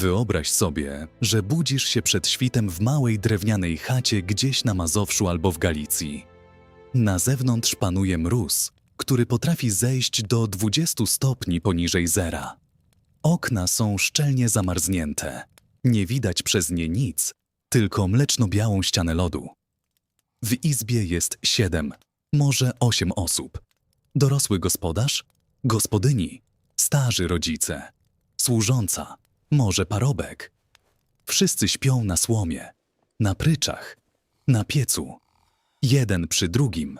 Wyobraź sobie, że budzisz się przed świtem w małej drewnianej chacie gdzieś na Mazowszu albo w Galicji. Na zewnątrz panuje mróz, który potrafi zejść do 20 stopni poniżej zera. Okna są szczelnie zamarznięte. Nie widać przez nie nic, tylko mleczno-białą ścianę lodu. W izbie jest 7, może 8 osób. Dorosły gospodarz, gospodyni, starzy rodzice, służąca, może parobek. Wszyscy śpią na słomie, na pryczach, na piecu, jeden przy drugim,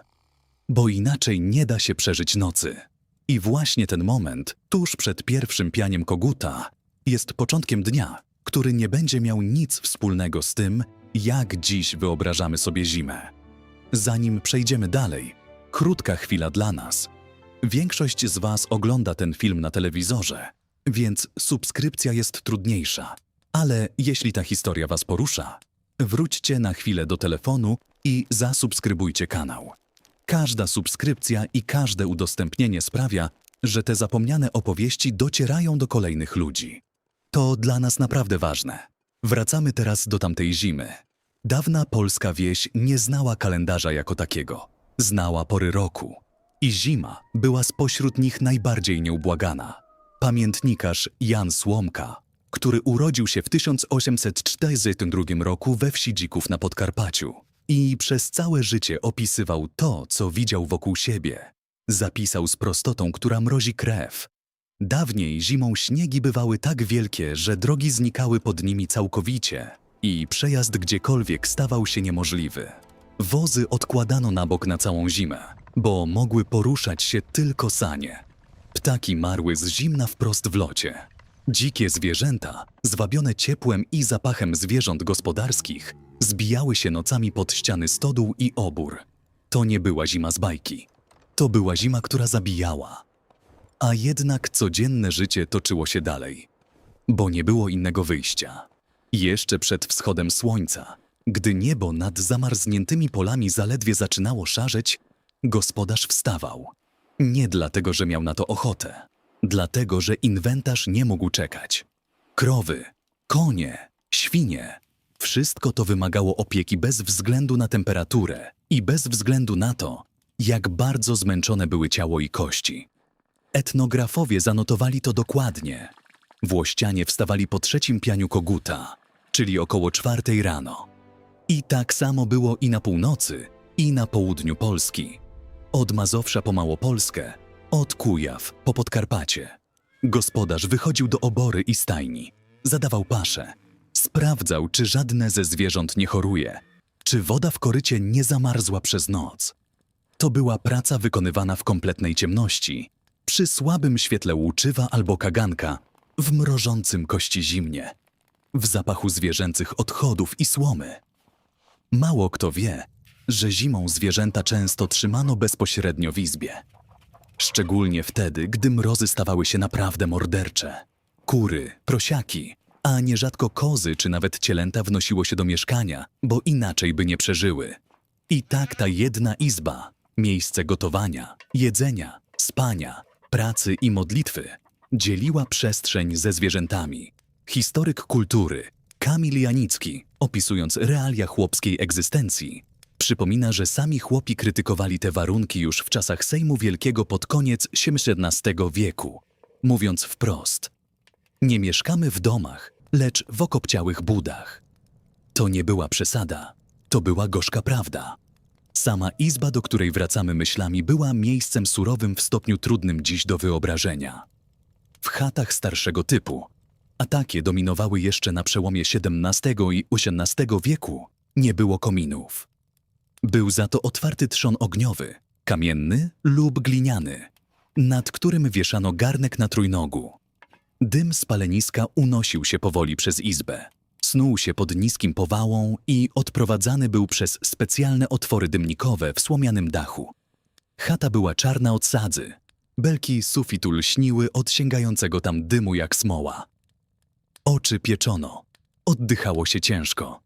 bo inaczej nie da się przeżyć nocy. I właśnie ten moment, tuż przed pierwszym pianiem koguta, jest początkiem dnia, który nie będzie miał nic wspólnego z tym, jak dziś wyobrażamy sobie zimę. Zanim przejdziemy dalej, krótka chwila dla nas. Większość z Was ogląda ten film na telewizorze, więc subskrypcja jest trudniejsza. Ale jeśli ta historia Was porusza, wróćcie na chwilę do telefonu i zasubskrybujcie kanał. Każda subskrypcja i każde udostępnienie sprawia, że te zapomniane opowieści docierają do kolejnych ludzi. To dla nas naprawdę ważne. Wracamy teraz do tamtej zimy. Dawna polska wieś nie znała kalendarza jako takiego. Znała pory roku. I zima była spośród nich najbardziej nieubłagana. Pamiętnikarz Jan Słomka, który urodził się w 1842 roku we wsi Dzików na Podkarpaciu i przez całe życie opisywał to, co widział wokół siebie. Zapisał z prostotą, która mrozi krew. Dawniej zimą śniegi bywały tak wielkie, że drogi znikały pod nimi całkowicie i przejazd gdziekolwiek stawał się niemożliwy. Wozy odkładano na bok na całą zimę, bo mogły poruszać się tylko sanie. Ptaki marły z zimna wprost w locie. Dzikie zwierzęta, zwabione ciepłem i zapachem zwierząt gospodarskich, zbijały się nocami pod ściany stodół i obór. To nie była zima z bajki. To była zima, która zabijała. A jednak codzienne życie toczyło się dalej, bo nie było innego wyjścia. Jeszcze przed wschodem słońca, gdy niebo nad zamarzniętymi polami zaledwie zaczynało szarzeć, gospodarz wstawał. Nie dlatego, że miał na to ochotę. Dlatego, że inwentarz nie mógł czekać. Krowy, konie, świnie. Wszystko to wymagało opieki bez względu na temperaturę i bez względu na to, jak bardzo zmęczone były ciało i kości. Etnografowie zanotowali to dokładnie. Włościanie wstawali po trzecim pianiu koguta, czyli około 4 rano. I tak samo było i na północy, i na południu Polski. Od Mazowsza po Małopolskę, od Kujaw po Podkarpacie. Gospodarz wychodził do obory i stajni, zadawał paszę, sprawdzał, czy żadne ze zwierząt nie choruje, czy woda w korycie nie zamarzła przez noc. To była praca wykonywana w kompletnej ciemności, przy słabym świetle łuczywa albo kaganka, w mrożącym kości zimnie, w zapachu zwierzęcych odchodów i słomy. Mało kto wie, że zimą zwierzęta często trzymano bezpośrednio w izbie. Szczególnie wtedy, gdy mrozy stawały się naprawdę mordercze. Kury, prosiaki, a nierzadko kozy czy nawet cielęta wnosiło się do mieszkania, bo inaczej by nie przeżyły. I tak ta jedna izba, miejsce gotowania, jedzenia, spania, pracy i modlitwy, dzieliła przestrzeń ze zwierzętami. Historyk kultury Kamil Janicki, opisując realia chłopskiej egzystencji, przypomina, że sami chłopi krytykowali te warunki już w czasach Sejmu Wielkiego pod koniec XVII wieku, mówiąc wprost: nie mieszkamy w domach, lecz w okopciałych budach. To nie była przesada, to była gorzka prawda. Sama izba, do której wracamy myślami, była miejscem surowym w stopniu trudnym dziś do wyobrażenia. W chatach starszego typu, a takie dominowały jeszcze na przełomie XVII i XVIII wieku, nie było kominów. Był za to otwarty trzon ogniowy, kamienny lub gliniany, nad którym wieszano garnek na trójnogu. Dym z paleniska unosił się powoli przez izbę, snuł się pod niskim powałą i odprowadzany był przez specjalne otwory dymnikowe w słomianym dachu. Chata była czarna od sadzy, belki sufitu lśniły od sięgającego tam dymu jak smoła. Oczy pieczono, oddychało się ciężko.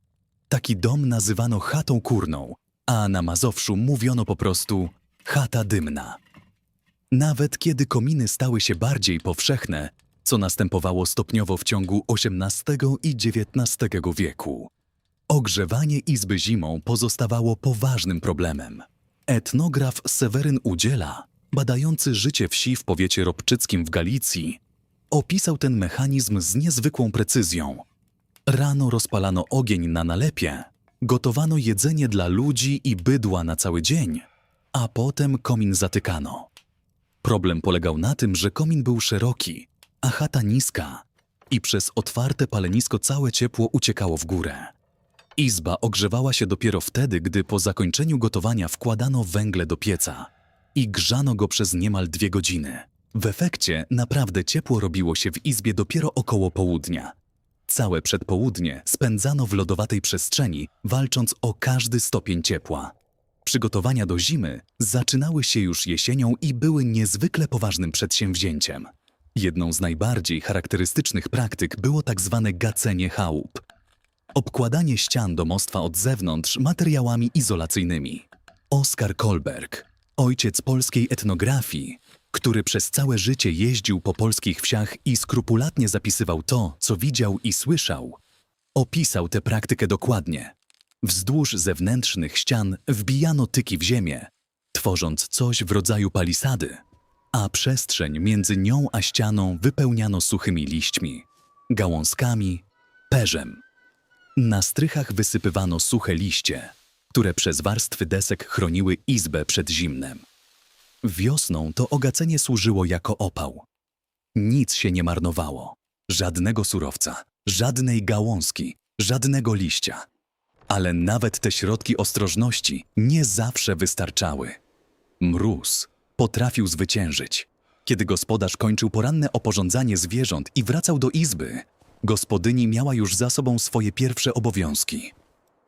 Taki dom nazywano chatą kurną, a na Mazowszu mówiono po prostu chata dymna. Nawet kiedy kominy stały się bardziej powszechne, co następowało stopniowo w ciągu XVIII i XIX wieku. Ogrzewanie izby zimą pozostawało poważnym problemem. Etnograf Seweryn Udziela, badający życie wsi w powiecie ropczyckim w Galicji, opisał ten mechanizm z niezwykłą precyzją. Rano rozpalano ogień na nalepie, gotowano jedzenie dla ludzi i bydła na cały dzień, a potem komin zatykano. Problem polegał na tym, że komin był szeroki, a chata niska i przez otwarte palenisko całe ciepło uciekało w górę. Izba ogrzewała się dopiero wtedy, gdy po zakończeniu gotowania wkładano węgle do pieca i grzano go przez niemal 2 godziny. W efekcie naprawdę ciepło robiło się w izbie dopiero około południa. Całe przedpołudnie spędzano w lodowatej przestrzeni, walcząc o każdy stopień ciepła. Przygotowania do zimy zaczynały się już jesienią i były niezwykle poważnym przedsięwzięciem. Jedną z najbardziej charakterystycznych praktyk było tak zwane gacenie chałup. Obkładanie ścian domostwa od zewnątrz materiałami izolacyjnymi. Oskar Kolberg, ojciec polskiej etnografii, który przez całe życie jeździł po polskich wsiach i skrupulatnie zapisywał to, co widział i słyszał, opisał tę praktykę dokładnie. Wzdłuż zewnętrznych ścian wbijano tyki w ziemię, tworząc coś w rodzaju palisady, a przestrzeń między nią a ścianą wypełniano suchymi liśćmi, gałązkami, perzem. Na strychach wysypywano suche liście, które przez warstwy desek chroniły izbę przed zimnem. Wiosną to ogacenie służyło jako opał. Nic się nie marnowało. Żadnego surowca, żadnej gałązki, żadnego liścia. Ale nawet te środki ostrożności nie zawsze wystarczały. Mróz potrafił zwyciężyć. Kiedy gospodarz kończył poranne oporządzanie zwierząt i wracał do izby, gospodyni miała już za sobą swoje pierwsze obowiązki.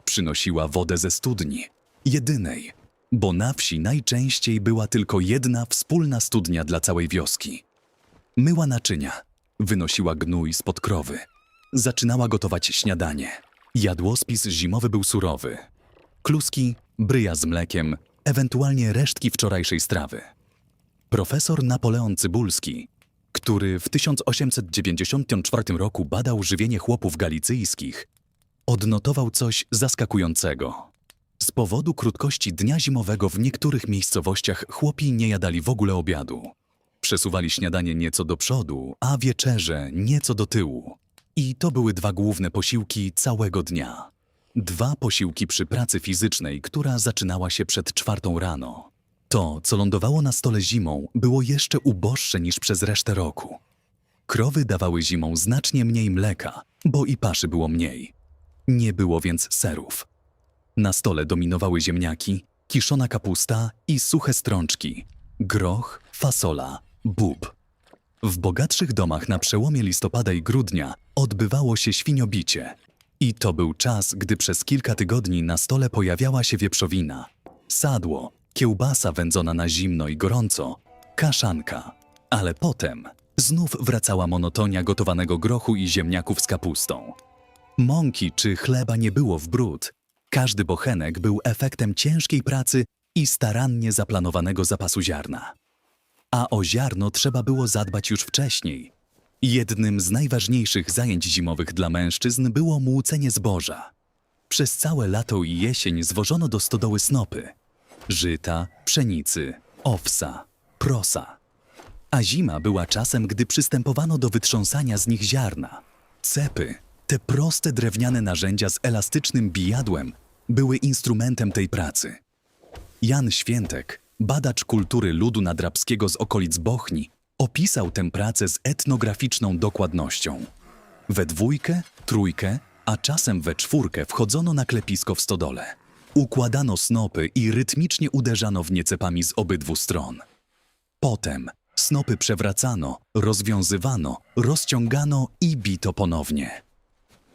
Przynosiła wodę ze studni, jedynej, bo na wsi najczęściej była tylko jedna wspólna studnia dla całej wioski. Myła naczynia, wynosiła gnój spod krowy, zaczynała gotować śniadanie. Jadłospis zimowy był surowy. Kluski, bryja z mlekiem, ewentualnie resztki wczorajszej strawy. Profesor Napoleon Cybulski, który w 1894 roku badał żywienie chłopów galicyjskich, odnotował coś zaskakującego. Z powodu krótkości dnia zimowego w niektórych miejscowościach chłopi nie jadali w ogóle obiadu. Przesuwali śniadanie nieco do przodu, a wieczerze nieco do tyłu. I to były 2 główne posiłki całego dnia. 2 posiłki przy pracy fizycznej, która zaczynała się przed 4 rano. To, co lądowało na stole zimą, było jeszcze uboższe niż przez resztę roku. Krowy dawały zimą znacznie mniej mleka, bo i paszy było mniej. Nie było więc serów. Na stole dominowały ziemniaki, kiszona kapusta i suche strączki, groch, fasola, bób. W bogatszych domach na przełomie listopada i grudnia odbywało się świniobicie. I to był czas, gdy przez kilka tygodni na stole pojawiała się wieprzowina, sadło, kiełbasa wędzona na zimno i gorąco, kaszanka. Ale potem znów wracała monotonia gotowanego grochu i ziemniaków z kapustą. Mąki czy chleba nie było w bród. Każdy bochenek był efektem ciężkiej pracy i starannie zaplanowanego zapasu ziarna. A o ziarno trzeba było zadbać już wcześniej. Jednym z najważniejszych zajęć zimowych dla mężczyzn było młócenie zboża. Przez całe lato i jesień zwożono do stodoły snopy. Żyta, pszenicy, owsa, prosa. A zima była czasem, gdy przystępowano do wytrząsania z nich ziarna. Cepy, te proste drewniane narzędzia z elastycznym bijadłem, były instrumentem tej pracy. Jan Świętek, badacz kultury ludu nadrabskiego z okolic Bochni, opisał tę pracę z etnograficzną dokładnością. We 2, 3, a czasem we 4 wchodzono na klepisko w stodole. Układano snopy i rytmicznie uderzano w nie cepami z obydwu stron. Potem snopy przewracano, rozwiązywano, rozciągano i bito ponownie.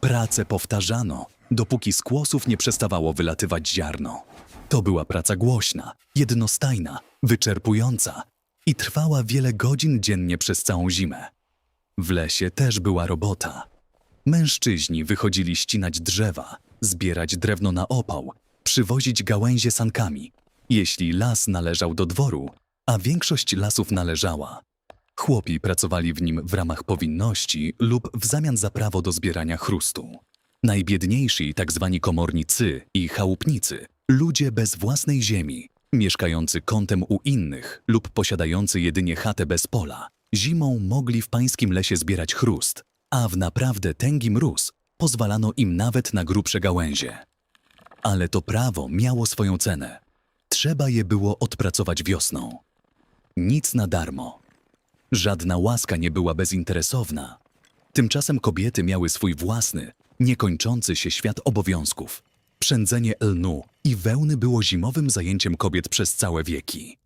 Pracę powtarzano, dopóki z kłosów nie przestawało wylatywać ziarno. To była praca głośna, jednostajna, wyczerpująca i trwała wiele godzin dziennie przez całą zimę. W lesie też była robota. Mężczyźni wychodzili ścinać drzewa, zbierać drewno na opał, przywozić gałęzie sankami, jeśli las należał do dworu, a większość lasów należała. Chłopi pracowali w nim w ramach powinności lub w zamian za prawo do zbierania chrustu. Najbiedniejsi, tak zwani komornicy i chałupnicy, ludzie bez własnej ziemi, mieszkający kątem u innych lub posiadający jedynie chatę bez pola, zimą mogli w pańskim lesie zbierać chrust, a w naprawdę tęgi mróz pozwalano im nawet na grubsze gałęzie. Ale to prawo miało swoją cenę. Trzeba je było odpracować wiosną. Nic na darmo. Żadna łaska nie była bezinteresowna. Tymczasem kobiety miały swój własny, niekończący się świat obowiązków. Przędzenie lnu i wełny było zimowym zajęciem kobiet przez całe wieki.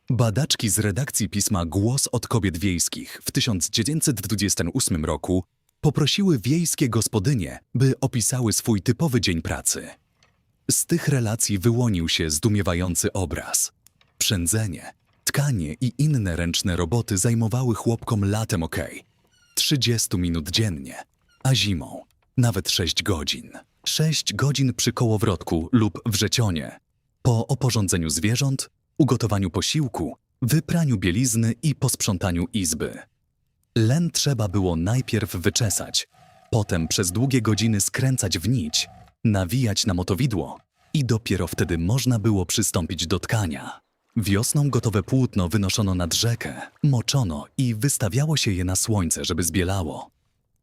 Badaczki z redakcji pisma Głos od Kobiet Wiejskich w 1928 roku poprosiły wiejskie gospodynie, by opisały swój typowy dzień pracy. Z tych relacji wyłonił się zdumiewający obraz. Przędzenie, tkanie i inne ręczne roboty zajmowały chłopkom latem 30 minut dziennie, a zimą nawet 6 godzin. 6 godzin przy kołowrotku lub wrzecionie, po oporządzeniu zwierząt, ugotowaniu posiłku, wypraniu bielizny i posprzątaniu izby. Len trzeba było najpierw wyczesać, potem przez długie godziny skręcać w nić, nawijać na motowidło i dopiero wtedy można było przystąpić do tkania. Wiosną gotowe płótno wynoszono nad rzekę, moczono i wystawiało się je na słońce, żeby zbielało.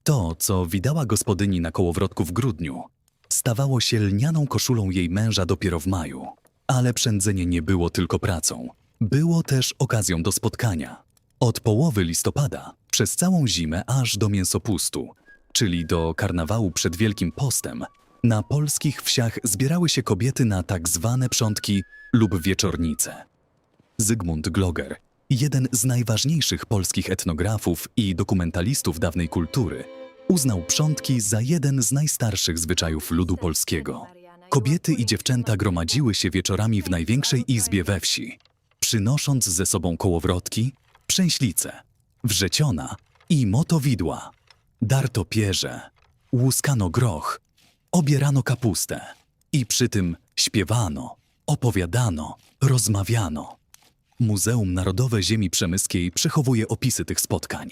To, co widała gospodyni na kołowrotku w grudniu, stawało się lnianą koszulą jej męża dopiero w maju. Ale przędzenie nie było tylko pracą. Było też okazją do spotkania. Od połowy listopada, przez całą zimę aż do mięsopustu, czyli do karnawału przed Wielkim Postem, na polskich wsiach zbierały się kobiety na tak zwane przątki lub wieczornice. Zygmunt Gloger, jeden z najważniejszych polskich etnografów i dokumentalistów dawnej kultury, uznał przątki za jeden z najstarszych zwyczajów ludu polskiego. Kobiety i dziewczęta gromadziły się wieczorami w największej izbie we wsi, przynosząc ze sobą kołowrotki, przęślice, wrzeciona i motowidła. Darto pierze, łuskano groch, obierano kapustę i przy tym śpiewano, opowiadano, rozmawiano. Muzeum Narodowe Ziemi Przemyskiej przechowuje opisy tych spotkań.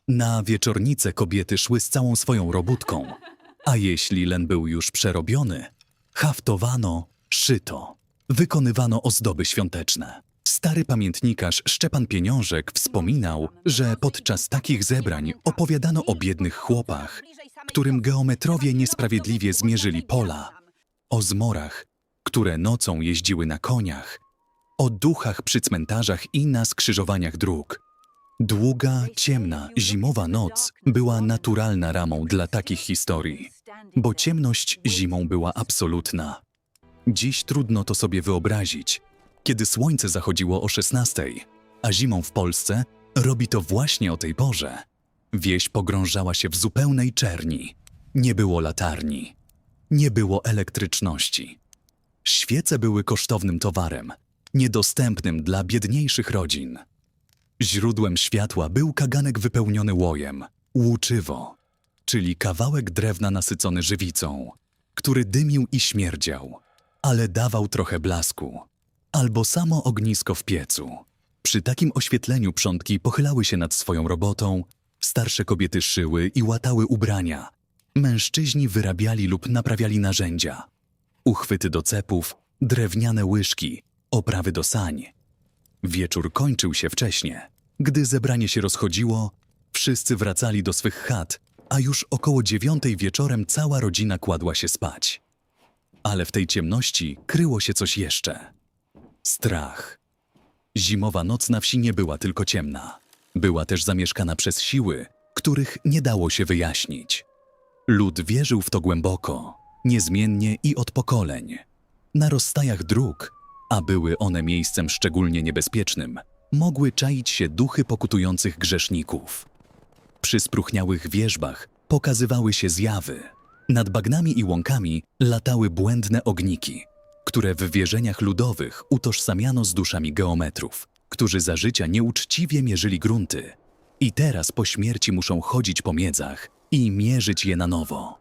Na wieczornicę kobiety szły z całą swoją robótką, a jeśli len był już przerobiony, haftowano, szyto, wykonywano ozdoby świąteczne. Stary pamiętnikarz Szczepan Pieniążek wspominał, że podczas takich zebrań opowiadano o biednych chłopach, którym geometrowie niesprawiedliwie zmierzyli pola, o zmorach, które nocą jeździły na koniach, o duchach przy cmentarzach i na skrzyżowaniach dróg. Długa, ciemna, zimowa noc była naturalna ramą dla takich historii, bo ciemność zimą była absolutna. Dziś trudno to sobie wyobrazić, kiedy słońce zachodziło o 16:00, a zimą w Polsce robi to właśnie o tej porze. Wieś pogrążała się w zupełnej czerni. Nie było latarni. Nie było elektryczności. Świece były kosztownym towarem, niedostępnym dla biedniejszych rodzin. Źródłem światła był kaganek wypełniony łojem, łuczywo, czyli kawałek drewna nasycony żywicą, który dymił i śmierdział, ale dawał trochę blasku. Albo samo ognisko w piecu. Przy takim oświetleniu przątki pochylały się nad swoją robotą, starsze kobiety szyły i łatały ubrania, mężczyźni wyrabiali lub naprawiali narzędzia, uchwyty do cepów, drewniane łyżki, oprawy do sań. Wieczór kończył się wcześnie. Gdy zebranie się rozchodziło, wszyscy wracali do swych chat, a już około 9:00 wieczorem cała rodzina kładła się spać. Ale w tej ciemności kryło się coś jeszcze. Strach. Zimowa noc na wsi nie była tylko ciemna. Była też zamieszkana przez siły, których nie dało się wyjaśnić. Lud wierzył w to głęboko, niezmiennie i od pokoleń. Na rozstajach dróg, a były one miejscem szczególnie niebezpiecznym, mogły czaić się duchy pokutujących grzeszników. Przy spróchniałych wierzbach pokazywały się zjawy. Nad bagnami i łąkami latały błędne ogniki, które w wierzeniach ludowych utożsamiano z duszami geometrów, którzy za życia nieuczciwie mierzyli grunty i teraz po śmierci muszą chodzić po miedzach i mierzyć je na nowo.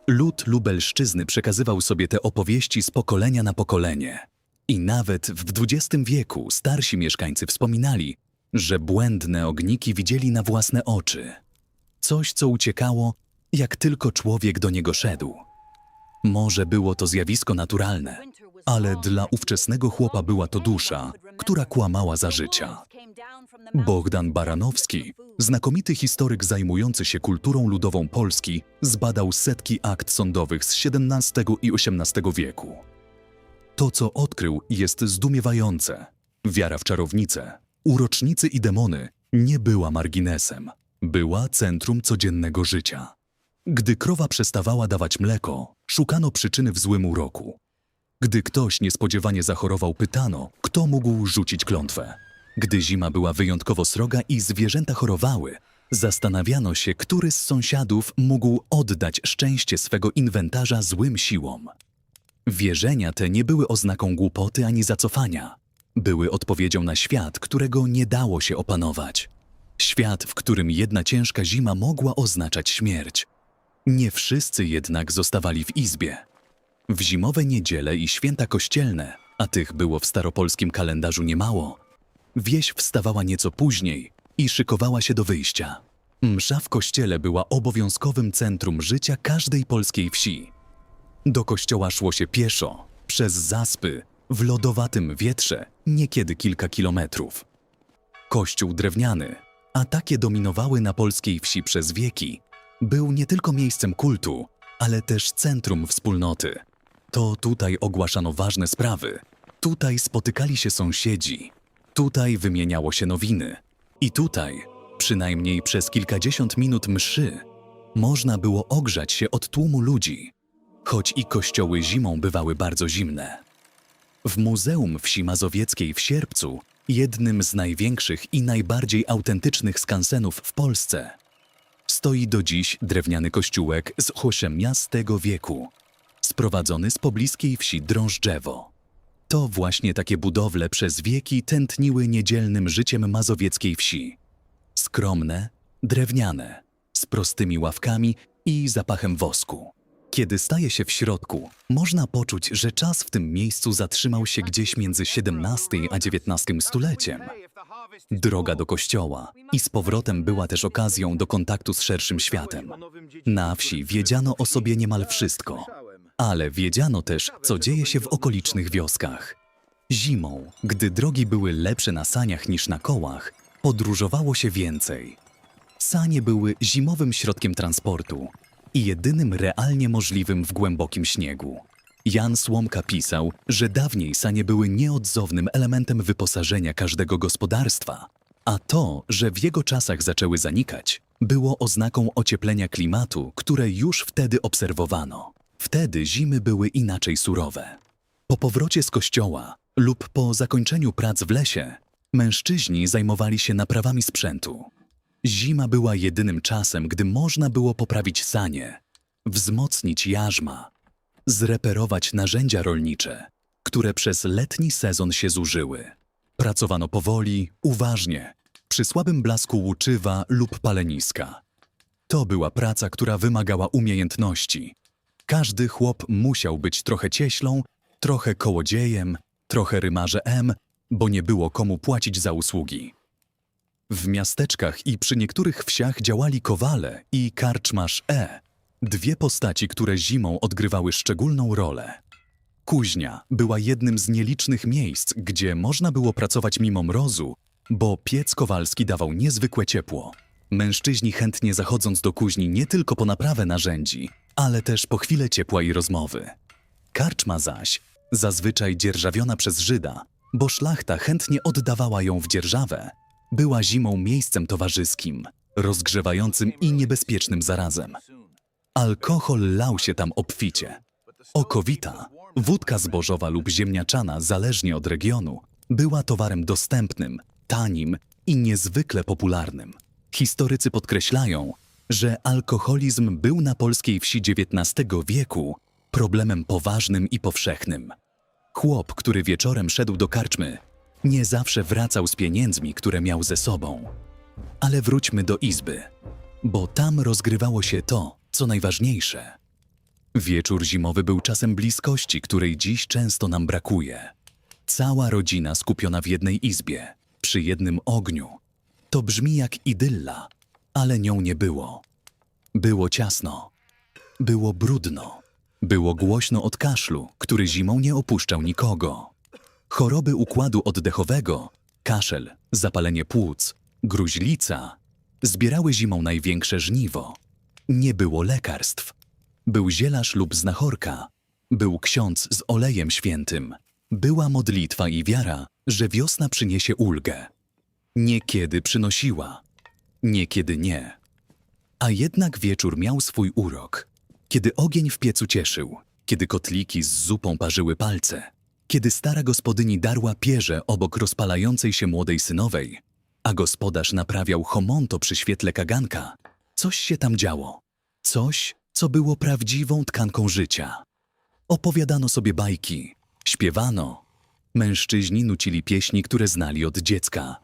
Lud Lubelszczyzny przekazywał sobie te opowieści z pokolenia na pokolenie. I nawet w XX wieku starsi mieszkańcy wspominali, że błędne ogniki widzieli na własne oczy. Coś, co uciekało, jak tylko człowiek do niego szedł. Może było to zjawisko naturalne, ale dla ówczesnego chłopa była to dusza, która kłamała za życia. Bohdan Baranowski, znakomity historyk zajmujący się kulturą ludową Polski, zbadał setki akt sądowych z XVII i XVIII wieku. To, co odkrył, jest zdumiewające. Wiara w czarownice, urocznicy i demony nie była marginesem. Była centrum codziennego życia. Gdy krowa przestawała dawać mleko, szukano przyczyny w złym uroku. Gdy ktoś niespodziewanie zachorował, pytano, kto mógł rzucić klątwę. Gdy zima była wyjątkowo sroga i zwierzęta chorowały, zastanawiano się, który z sąsiadów mógł oddać szczęście swego inwentarza złym siłom. Wierzenia te nie były oznaką głupoty ani zacofania. Były odpowiedzią na świat, którego nie dało się opanować. Świat, w którym jedna ciężka zima mogła oznaczać śmierć. Nie wszyscy jednak zostawali w izbie. W zimowe niedziele i święta kościelne, a tych było w staropolskim kalendarzu niemało, wieś wstawała nieco później i szykowała się do wyjścia. Msza w kościele była obowiązkowym centrum życia każdej polskiej wsi. Do kościoła szło się pieszo, przez zaspy, w lodowatym wietrze, niekiedy kilka kilometrów. Kościół drewniany, a takie dominowały na polskiej wsi przez wieki, był nie tylko miejscem kultu, ale też centrum wspólnoty. To tutaj ogłaszano ważne sprawy, tutaj spotykali się sąsiedzi, tutaj wymieniało się nowiny i tutaj, przynajmniej przez kilkadziesiąt minut mszy, można było ogrzać się od tłumu ludzi, choć i kościoły zimą bywały bardzo zimne. W Muzeum Wsi Mazowieckiej w Sierpcu, jednym z największych i najbardziej autentycznych skansenów w Polsce, stoi do dziś drewniany kościółek z XVIII wieku, sprowadzony z pobliskiej wsi Drążdżewo. To właśnie takie budowle przez wieki tętniły niedzielnym życiem mazowieckiej wsi. Skromne, drewniane, z prostymi ławkami i zapachem wosku. Kiedy staje się w środku, można poczuć, że czas w tym miejscu zatrzymał się gdzieś między XVII a XIX stuleciem. Droga do kościoła i z powrotem była też okazją do kontaktu z szerszym światem. Na wsi wiedziano o sobie niemal wszystko, ale wiedziano też, co dzieje się w okolicznych wioskach. Zimą, gdy drogi były lepsze na saniach niż na kołach, podróżowało się więcej. Sanie były zimowym środkiem transportu i jedynym realnie możliwym w głębokim śniegu. Jan Słomka pisał, że dawniej sanie były nieodzownym elementem wyposażenia każdego gospodarstwa, a to, że w jego czasach zaczęły zanikać, było oznaką ocieplenia klimatu, które już wtedy obserwowano. Wtedy zimy były inaczej surowe. Po powrocie z kościoła lub po zakończeniu prac w lesie, mężczyźni zajmowali się naprawami sprzętu. Zima była jedynym czasem, gdy można było poprawić sanie, wzmocnić jarzma, zreperować narzędzia rolnicze, które przez letni sezon się zużyły. Pracowano powoli, uważnie, przy słabym blasku łuczywa lub paleniska. To była praca, która wymagała umiejętności. Każdy chłop musiał być trochę cieślą, trochę kołodziejem, trochę rymarzem, bo nie było komu płacić za usługi. W miasteczkach i przy niektórych wsiach działali kowale i karczmarz dwie postaci, które zimą odgrywały szczególną rolę. Kuźnia była jednym z nielicznych miejsc, gdzie można było pracować mimo mrozu, bo piec kowalski dawał niezwykłe ciepło. Mężczyźni chętnie zachodząc do kuźni nie tylko po naprawę narzędzi, ale też po chwilę ciepła i rozmowy. Karczma zaś, zazwyczaj dzierżawiona przez Żyda, bo szlachta chętnie oddawała ją w dzierżawę, była zimą miejscem towarzyskim, rozgrzewającym i niebezpiecznym zarazem. Alkohol lał się tam obficie. Okowita, wódka zbożowa lub ziemniaczana, zależnie od regionu, była towarem dostępnym, tanim i niezwykle popularnym. Historycy podkreślają, że alkoholizm był na polskiej wsi XIX wieku problemem poważnym i powszechnym. Chłop, który wieczorem szedł do karczmy, nie zawsze wracał z pieniędzmi, które miał ze sobą. Ale wróćmy do izby, bo tam rozgrywało się to, co najważniejsze. Wieczór zimowy był czasem bliskości, której dziś często nam brakuje. Cała rodzina skupiona w jednej izbie. przy jednym ogniu. To brzmi jak idylla, ale nią nie było. Było ciasno, było brudno, było głośno od kaszlu, który zimą nie opuszczał nikogo. Choroby układu oddechowego, kaszel, zapalenie płuc, gruźlica zbierały zimą największe żniwo. Nie było lekarstw. Był zielarz lub znachorka. Był ksiądz z olejem świętym. Była modlitwa i wiara, że wiosna przyniesie ulgę. Niekiedy przynosiła, niekiedy nie. A jednak wieczór miał swój urok. Kiedy ogień w piecu cieszył, kiedy kotliki z zupą parzyły palce, kiedy stara gospodyni darła pierze obok rozpalającej się młodej synowej, a gospodarz naprawiał homonto przy świetle kaganka, coś się tam działo. Coś, co było prawdziwą tkanką życia. Opowiadano sobie bajki, śpiewano. Mężczyźni nucili pieśni, które znali od dziecka.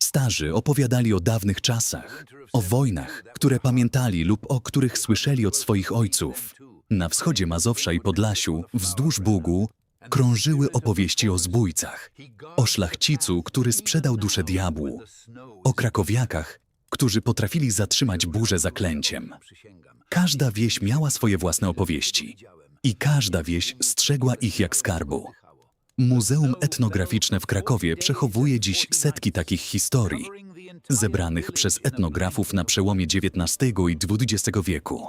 Starzy opowiadali o dawnych czasach, o wojnach, które pamiętali lub o których słyszeli od swoich ojców. Na wschodzie Mazowsza i Podlasiu, wzdłuż Bugu, krążyły opowieści o zbójcach, o szlachcicu, który sprzedał duszę diabłu, o krakowiakach, którzy potrafili zatrzymać burzę zaklęciem. Każda wieś miała swoje własne opowieści i każda wieś strzegła ich jak skarbu. Muzeum Etnograficzne w Krakowie przechowuje dziś setki takich historii, zebranych przez etnografów na przełomie XIX i XX wieku.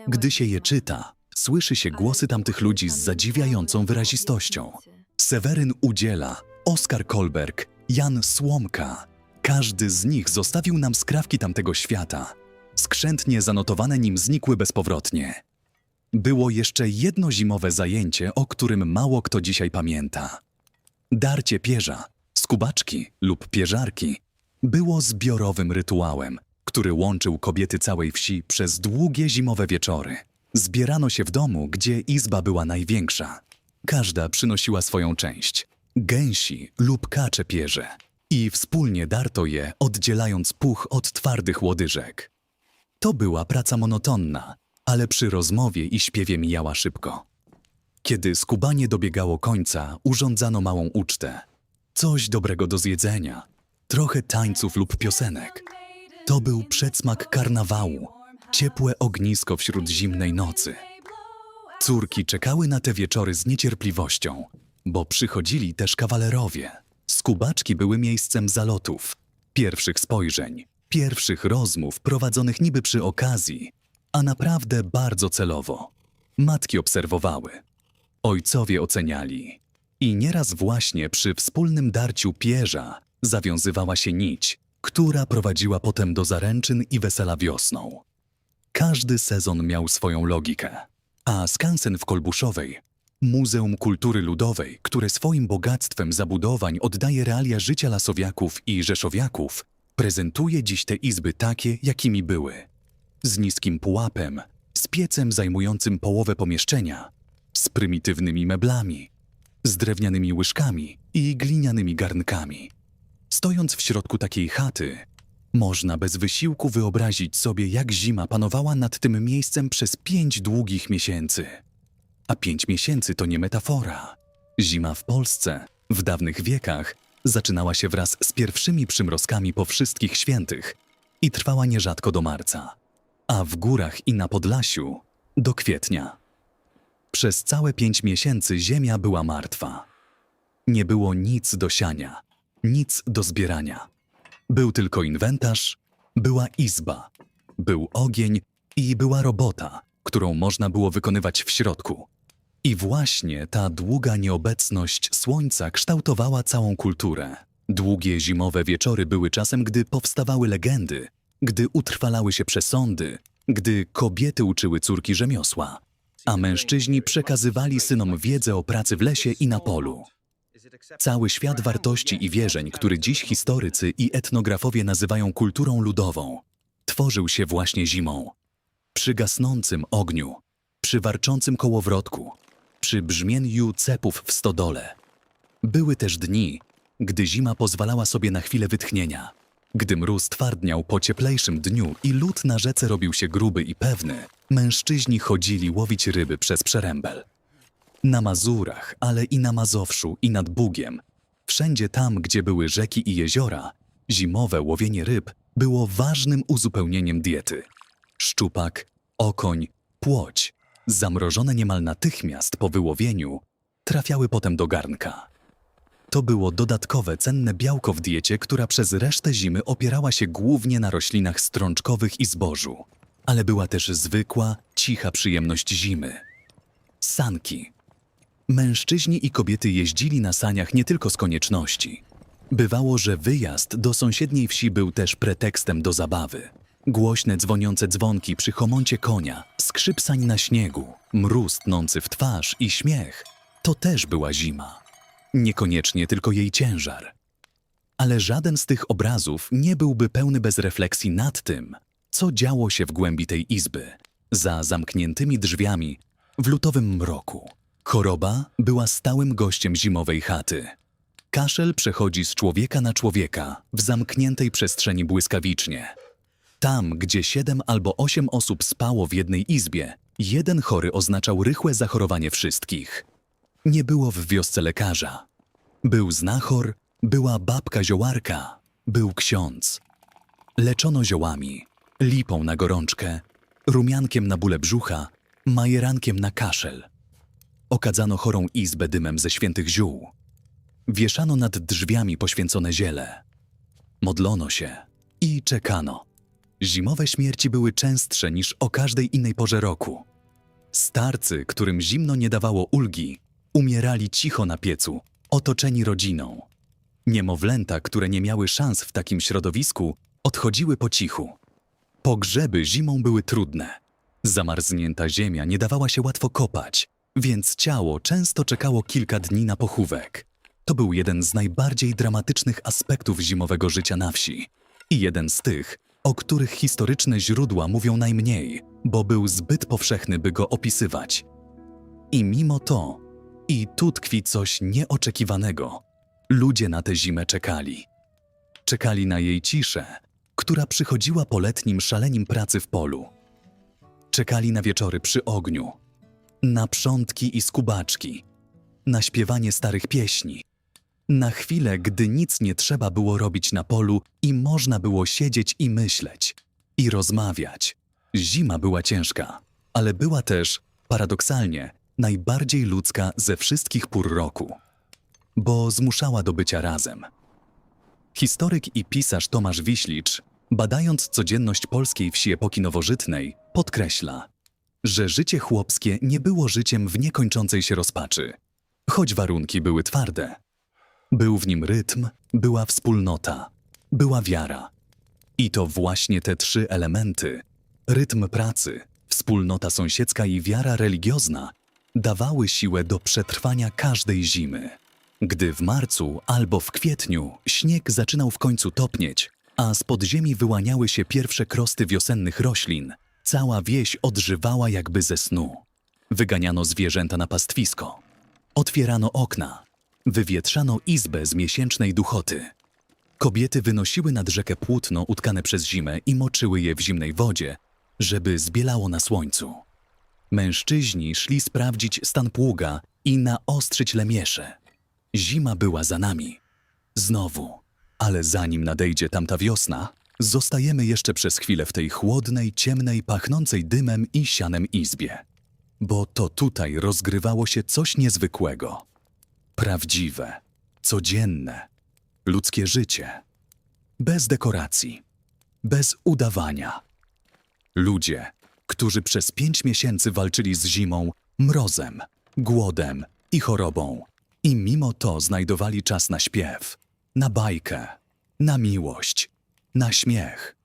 Gdy się je czyta, słyszy się głosy tamtych ludzi z zadziwiającą wyrazistością. Seweryn Udziela, Oskar Kolberg, Jan Słomka. Każdy z nich zostawił nam skrawki tamtego świata. Skrzętnie zanotowane nim znikły bezpowrotnie. Było jeszcze jedno zimowe zajęcie, o którym mało kto dzisiaj pamięta. Darcie pierza, skubaczki lub pierzarki było zbiorowym rytuałem, który łączył kobiety całej wsi przez długie zimowe wieczory. Zbierano się w domu, gdzie izba była największa. Każda przynosiła swoją część, gęsi lub kacze pierze, i wspólnie darto je, oddzielając puch od twardych łodyżek. To była praca monotonna, ale przy rozmowie i śpiewie mijała szybko. Kiedy skubanie dobiegało końca, urządzano małą ucztę. Coś dobrego do zjedzenia, trochę tańców lub piosenek. To był przedsmak karnawału, ciepłe ognisko wśród zimnej nocy. Córki czekały na te wieczory z niecierpliwością, bo przychodzili też kawalerowie. Skubaczki były miejscem zalotów, pierwszych spojrzeń, pierwszych rozmów prowadzonych niby przy okazji, a naprawdę bardzo celowo. Matki obserwowały, ojcowie oceniali i nieraz właśnie przy wspólnym darciu pierza zawiązywała się nić, która prowadziła potem do zaręczyn i wesela wiosną. Każdy sezon miał swoją logikę, a skansen w Kolbuszowej, Muzeum Kultury Ludowej, które swoim bogactwem zabudowań oddaje realia życia lasowiaków i rzeszowiaków, prezentuje dziś te izby takie, jakimi były. Z niskim pułapem, z piecem zajmującym połowę pomieszczenia, z prymitywnymi meblami, z drewnianymi łyżkami i glinianymi garnkami. Stojąc w środku takiej chaty, można bez wysiłku wyobrazić sobie, jak zima panowała nad tym miejscem przez 5 długich miesięcy. A 5 miesięcy to nie metafora. Zima w Polsce, w dawnych wiekach, zaczynała się wraz z pierwszymi przymrozkami po wszystkich świętych i trwała nierzadko do marca, a w górach i na Podlasiu do kwietnia. Przez całe 5 miesięcy ziemia była martwa. Nie było nic do siania, nic do zbierania. Był tylko inwentarz, była izba, był ogień i była robota, którą można było wykonywać w środku. I właśnie ta długa nieobecność słońca kształtowała całą kulturę. Długie zimowe wieczory były czasem, gdy powstawały legendy, gdy utrwalały się przesądy, gdy kobiety uczyły córki rzemiosła, a mężczyźni przekazywali synom wiedzę o pracy w lesie i na polu. Cały świat wartości i wierzeń, który dziś historycy i etnografowie nazywają kulturą ludową, tworzył się właśnie zimą. Przy gasnącym ogniu, przy warczącym kołowrotku, przy brzmieniu cepów w stodole. Były też dni, gdy zima pozwalała sobie na chwilę wytchnienia, gdy mróz twardniał po cieplejszym dniu i lód na rzece robił się gruby i pewny, mężczyźni chodzili łowić ryby przez przerębel. Na Mazurach, ale i na Mazowszu i nad Bugiem Wszędzie tam, gdzie były rzeki i jeziora, zimowe łowienie ryb było ważnym uzupełnieniem diety. Szczupak, okoń, płoć, zamrożone niemal natychmiast po wyłowieniu, trafiały potem do garnka. To było dodatkowe, cenne białko w diecie, która przez resztę zimy opierała się głównie na roślinach strączkowych i zbożu. Ale była też zwykła, cicha przyjemność zimy. Sanki. Mężczyźni i kobiety jeździli na saniach nie tylko z konieczności. Bywało, że wyjazd do sąsiedniej wsi był też pretekstem do zabawy. Głośne, dzwoniące dzwonki przy chomoncie konia, skrzyp sań na śniegu, mróz tnący w twarz i śmiech – to też była zima. Niekoniecznie tylko jej ciężar. Ale żaden z tych obrazów nie byłby pełny bez refleksji nad tym, co działo się w głębi tej izby, za zamkniętymi drzwiami, w lutowym mroku. Choroba była stałym gościem zimowej chaty. Kaszel przechodzi z człowieka na człowieka w zamkniętej przestrzeni błyskawicznie. Tam, gdzie 7 albo 8 osób spało w jednej izbie, jeden chory oznaczał rychłe zachorowanie wszystkich. Nie było w wiosce lekarza. Był znachor, była babka ziołarka, był ksiądz. Leczono ziołami, lipą na gorączkę, rumiankiem na bóle brzucha, majerankiem na kaszel. Okadzano chorą izbę dymem ze świętych ziół. Wieszano nad drzwiami poświęcone ziele. Modlono się i czekano. Zimowe śmierci były częstsze niż o każdej innej porze roku. Starcy, którym zimno nie dawało ulgi, umierali cicho na piecu, otoczeni rodziną. Niemowlęta, które nie miały szans w takim środowisku, odchodziły po cichu. Pogrzeby zimą były trudne. Zamarznięta ziemia nie dawała się łatwo kopać, więc ciało często czekało kilka dni na pochówek. To był jeden z najbardziej dramatycznych aspektów zimowego życia na wsi. I jeden z tych, o których historyczne źródła mówią najmniej, bo był zbyt powszechny, by go opisywać. I mimo to, i tu tkwi coś nieoczekiwanego, ludzie na tę zimę czekali. Czekali na jej ciszę, która przychodziła po letnim szalenim pracy w polu. Czekali na wieczory przy ogniu, na przątki i skubaczki, na śpiewanie starych pieśni, na chwilę, gdy nic nie trzeba było robić na polu i można było siedzieć i myśleć, i rozmawiać. Zima była ciężka, ale była też, paradoksalnie, najbardziej ludzka ze wszystkich pór roku, bo zmuszała do bycia razem. Historyk i pisarz Tomasz Wiślicz, badając codzienność polskiej wsi epoki nowożytnej, podkreśla, że życie chłopskie nie było życiem w niekończącej się rozpaczy, choć warunki były twarde. Był w nim rytm, była wspólnota, była wiara. I to właśnie te 3 elementy – rytm pracy, wspólnota sąsiedzka i wiara religiozna – dawały siłę do przetrwania każdej zimy. Gdy w marcu albo w kwietniu śnieg zaczynał w końcu topnieć, a z podziemi wyłaniały się pierwsze krosty wiosennych roślin, cała wieś odżywała jakby ze snu. Wyganiano zwierzęta na pastwisko, otwierano okna, wywietrzano izbę z miesięcznej duchoty. Kobiety wynosiły nad rzekę płótno utkane przez zimę i moczyły je w zimnej wodzie, żeby zbielało na słońcu. Mężczyźni szli sprawdzić stan pługa i naostrzyć lemiesze. Zima była za nami. Znowu. Ale zanim nadejdzie tamta wiosna, zostajemy jeszcze przez chwilę w tej chłodnej, ciemnej, pachnącej dymem i sianem izbie. Bo to tutaj rozgrywało się coś niezwykłego. Prawdziwe, codzienne, ludzkie życie. Bez dekoracji, bez udawania. Ludzie, którzy przez 5 miesięcy walczyli z zimą, mrozem, głodem i chorobą. I mimo to znajdowali czas na śpiew, na bajkę, na miłość, na śmiech.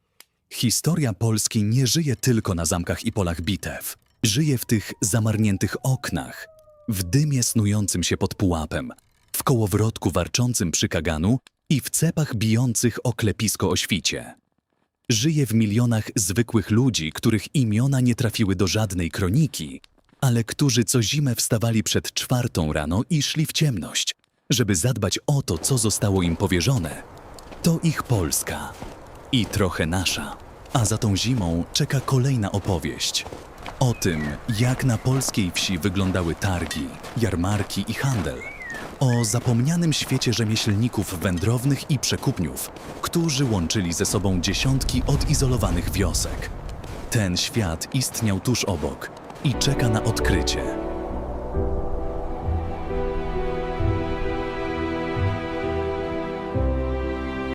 Historia Polski nie żyje tylko na zamkach i polach bitew. Żyje w tych zamarniętych oknach, w dymie snującym się pod pułapem, w kołowrotku warczącym przy kaganu i w cepach bijących o klepisko o świcie. Żyje w milionach zwykłych ludzi, których imiona nie trafiły do żadnej kroniki, ale którzy co zimę wstawali przed 4 rano i szli w ciemność, żeby zadbać o to, co zostało im powierzone. To ich Polska i trochę nasza. A za tą zimą czeka kolejna opowieść. O tym, jak na polskiej wsi wyglądały targi, jarmarki i handel. O zapomnianym świecie rzemieślników wędrownych i przekupniów, którzy łączyli ze sobą dziesiątki odizolowanych wiosek. Ten świat istniał tuż obok i czeka na odkrycie.